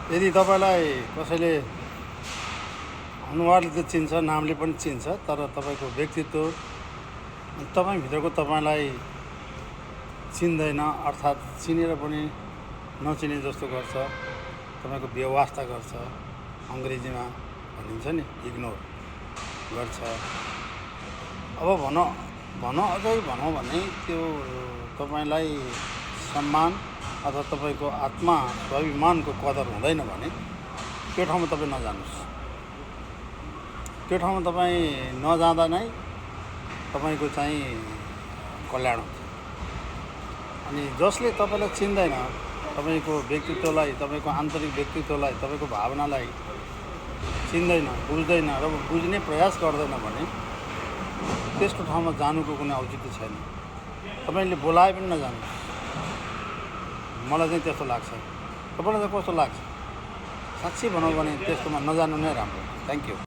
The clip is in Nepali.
यदि तपाईँलाई कसैले अनुहारले त चिन्छ, नामले पनि चिन्छ, तर तपाईँको व्यक्तित्व तपाईँभित्रको तपाईँलाई चिन्दैन, अर्थात् चिनेर पनि नचिने जस्तो गर्छ, तपाईँको बेवास्ता गर्छ, अङ्ग्रेजीमा भनिन्छ नि इग्नोर गर्छ। अब अझै भनौँ भने त्यो तपाईँलाई सम्मान अथवा तपाईँको आत्मा स्वाभिमानको कदर हुँदैन भने त्यो ठाउँमा तपाईँ नजानुहोस्। त्यो ठाउँमा तपाईँ नजाँदा नै तपाईँको चाहिँ कल्याण हुन्छ। अनि जसले तपाईँलाई चिन्दैन, तपाईँको व्यक्तित्वलाई, तपाईँको आन्तरिक व्यक्तित्वलाई, तपाईँको भावनालाई चिन्दैन, बुझ्दैन र बुझ्ने प्रयास गर्दैन भने त्यस्तो ठाउँमा जानुको कुनै औचित्य छैन। तपाईँले बोलाए पनि नजानुहोस्। मलाई चाहिँ त्यस्तो लाग्छ। तपाईँलाई चाहिँ कस्तो लाग्छ? साँच्चै भनौँ भने त्यस्तोमा नजानु नै राम्रो। Thank you.